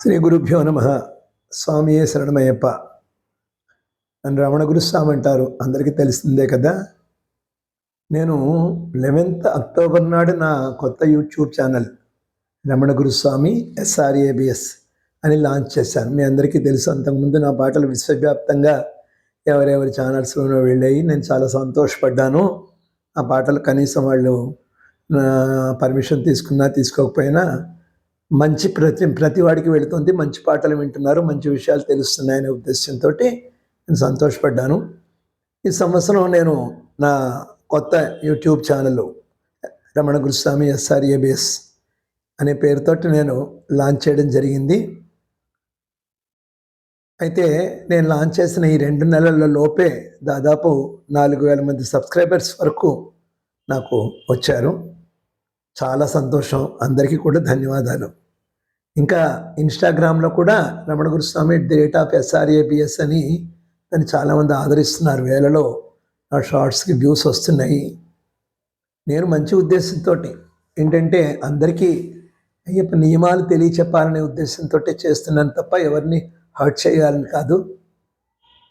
శ్రీ గురుభ్యో నమ. స్వామియే శరణమయ్యప్ప. నన్ను రమణ గురుస్వామి అంటారు, అందరికీ తెలిసిందే కదా. నేను 11th అక్టోబర్ నాడు నా కొత్త యూట్యూబ్ ఛానల్ రమణ గురుస్వామి SRABS అని లాంచ్ చేశాను. మీ అందరికీ తెలుసు, అంతకుముందు నా పాటలు విశ్వవ్యాప్తంగా ఎవరెవరి ఛానల్స్లోనో వెళ్ళాయి. నేను చాలా సంతోషపడ్డాను. ఆ పాటలు కనీసం వాళ్ళు పర్మిషన్ తీసుకున్నా తీసుకోకపోయినా మంచి ప్రతి వాడికి వెళుతుంది, మంచి పాటలు వింటున్నారు, మంచి విషయాలు తెలుస్తున్నాయనే ఉద్దేశంతో నేను సంతోషపడ్డాను. ఈ సంవత్సరం నేను నా కొత్త యూట్యూబ్ ఛానల్ రమణ గురుస్వామి SRABS అనే పేరుతోటి నేను లాంచ్ చేయడం జరిగింది. అయితే నేను లాంచ్ చేసిన ఈ 2 నెలల లోపే దాదాపు 4,000 మంది సబ్స్క్రైబర్స్ వరకు నాకు వచ్చారు. చాలా సంతోషం, అందరికీ కూడా ధన్యవాదాలు. ఇంకా ఇన్స్టాగ్రామ్లో కూడా రమణ గురుస్వామి @SRABS అని దాన్ని చాలామంది ఆదరిస్తున్నారు. వేలలో నా షార్ట్స్కి వ్యూస్ వస్తున్నాయి. నేను మంచి ఉద్దేశంతో ఏంటంటే అందరికీ అయ్యప్ప నియమాలు తెలియచెప్పాలనే ఉద్దేశంతో చేస్తున్నాను తప్ప ఎవరిని హర్ట్ చేయాలని కాదు.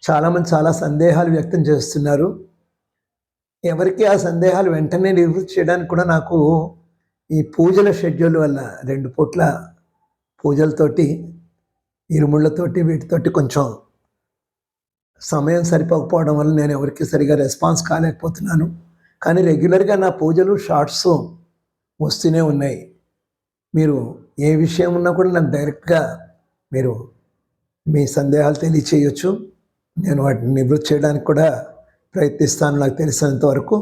చాలామంది చాలా సందేహాలు వ్యక్తం చేస్తున్నారు. ఎవరికి ఆ సందేహాలు వెంటనే నివృత్తి చేయడానికి కూడా నాకు ఈ పూజల షెడ్యూల్ వల్ల 2 పూట్ల పూజలతోటి, ఇరుముళ్ళతోటి, వీటితోటి కొంచెం సమయం సరిపోకపోవడం వల్ల నేను ఎవరికి సరిగా రెస్పాన్స్ కాలేకపోతున్నాను. కానీ రెగ్యులర్గా నా పూజలు షార్ట్స్ వస్తూనే ఉన్నాయి. మీరు ఏ విషయం ఉన్నా కూడా నాకు డైరెక్ట్గా మీరు మీ సందేహాలు తెలియచేయచ్చు. నేను వాటిని నివృత్తి చేయడానికి కూడా ప్రయత్నిస్తాను. నాకు తెలిసినంత వరకు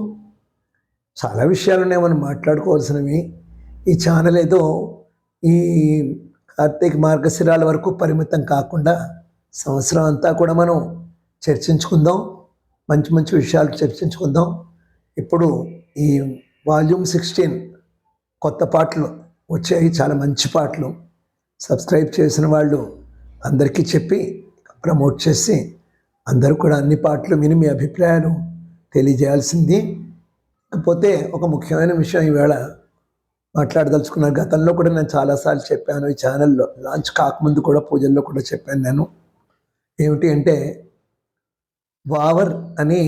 చాలా విషయాలు ఉన్నాయి మనం మాట్లాడుకోవాల్సినవి. ఈ ఛానల్ ఏదో ఈ కార్తీక మార్గశిరాల వరకు పరిమితం కాకుండా సంవత్సరం అంతా కూడా మనం చర్చించుకుందాం, మంచి మంచి విషయాలు చర్చించుకుందాం. ఇప్పుడు ఈ వాల్యూమ్ 16 కొత్త పాటలు వచ్చాయి, చాలా మంచి పాటలు. సబ్స్క్రైబ్ చేసిన వాళ్ళు అందరికీ చెప్పి ప్రమోట్ చేసి అందరూ కూడా అన్ని పాటలు విని మీ అభిప్రాయాలు తెలియజేయాల్సింది. కాకపోతే ఒక ముఖ్యమైన విషయం ఈవేళ మాట్లాడదలుచుకున్నాను. గతంలో కూడా నేను చాలాసార్లు చెప్పాను, ఈ ఛానల్లో లాంచ్ కాకముందు కూడా పూజల్లో కూడా చెప్పాను. నేను ఏమిటి అంటే వావర్ అని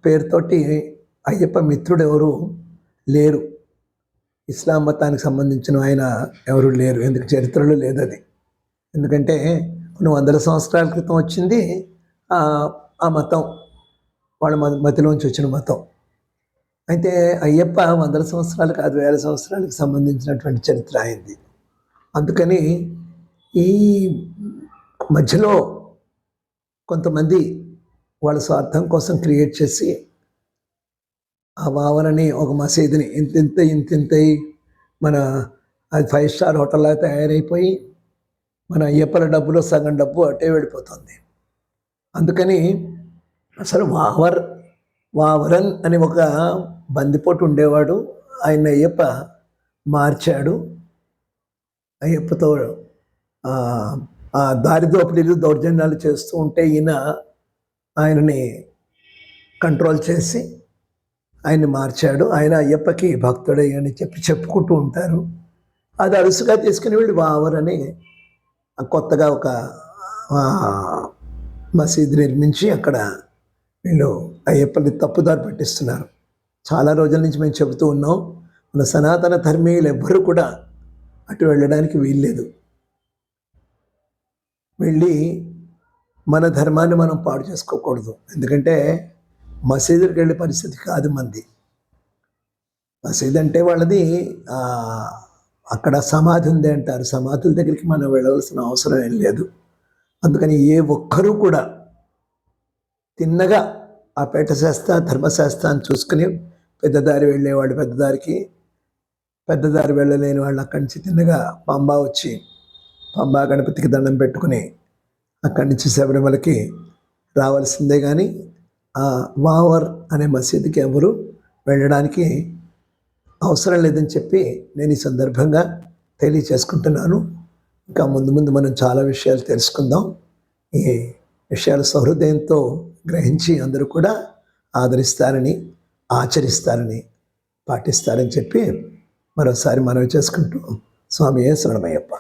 పేరుతోటి అయ్యప్ప మిత్రుడు ఎవరు లేరు. ఇస్లాం మతానికి సంబంధించిన ఆయన ఎవరు లేరు. ఎందుకు చరిత్రలో లేదు అది. ఎందుకంటే కొన్ని వందల సంవత్సరాల క్రితం వచ్చింది ఆ మతం, వాళ్ళ మతిలోంచి వచ్చిన మతం. అయితే అయ్యప్ప 100 సంవత్సరాలు కాదు, 1000 సంవత్సరాలకు సంబంధించినటువంటి చరిత్ర అయింది. అందుకని ఈ మధ్యలో కొంతమంది వాళ్ళ స్వార్థం కోసం క్రియేట్ చేసి ఆ వావరని ఒక మసీదుని ఇంత మన అది 5 స్టార్ హోటల్లా తయారైపోయి మన అయ్యప్పల డబ్బులో సగం డబ్బు అటే వెళ్ళిపోతుంది. అందుకని అసలు వావరన్ అని ఒక బందిపోటు ఉండేవాడు. ఆయన అయ్యప్ప మార్చాడు. అయ్యప్పతో దారి దోపిడీలు, దౌర్జన్యాలు చేస్తూ ఉంటే ఆయనని కంట్రోల్ చేసి ఆయన్ని మార్చాడు. ఆయన అయ్యప్పకి భక్తుడే అని చెప్పుకుంటూ ఉంటారు. అది అరుసుగా తీసుకుని వీళ్ళు వావర్ అని కొత్తగా ఒక మసీదు నిర్మించి అక్కడ వీళ్ళు అయ్యప్పని తప్పుదారి పట్టిస్తున్నారు. చాలా రోజుల నుంచి మేము చెబుతూ ఉన్నాం, మన సనాతన ధర్మీయులు ఎవ్వరూ కూడా అటు వెళ్ళడానికి వీల్లేదు. వెళ్ళి మన ధర్మాన్ని మనం పాడు చేసుకోకూడదు. ఎందుకంటే మసీదులకు వెళ్ళే పరిస్థితి కాదు మంది. మసీదు అంటే వాళ్ళది అక్కడ సమాధి ఉంది అంటారు. సమాధుల దగ్గరికి మనం వెళ్ళవలసిన అవసరం ఏం లేదు. అందుకని ఏ ఒక్కరూ కూడా తిన్నగా ఆ పేటశాస్త్ర ధర్మశాస్త్ర అని చూసుకుని పెద్దదారి వెళ్ళేవాళ్ళు పెద్దదారి వెళ్ళలేని వాళ్ళు అక్కడి నుంచి తిన్నగా పంబా వచ్చి పంబా గణపతికి దండం పెట్టుకుని అక్కడి నుంచి శబరిమలకి రావాల్సిందే. కానీ ఆ వావర్ అనే మసీదుకి ఎవరు వెళ్ళడానికి అవసరం లేదని చెప్పి నేను ఈ సందర్భంగా తెలియచేసుకుంటున్నాను. ఇంకా ముందు మనం చాలా విషయాలు తెలుసుకుందాం. ఈ విషయాలు సహృదయంతో గ్రహించి అందరూ కూడా ఆదరిస్తారని, ఆచరిస్తారని, పాటిస్తారని చెప్పి మరోసారి మనవి చేసుకుంటూ స్వామియే శరణమయ్యప్ప.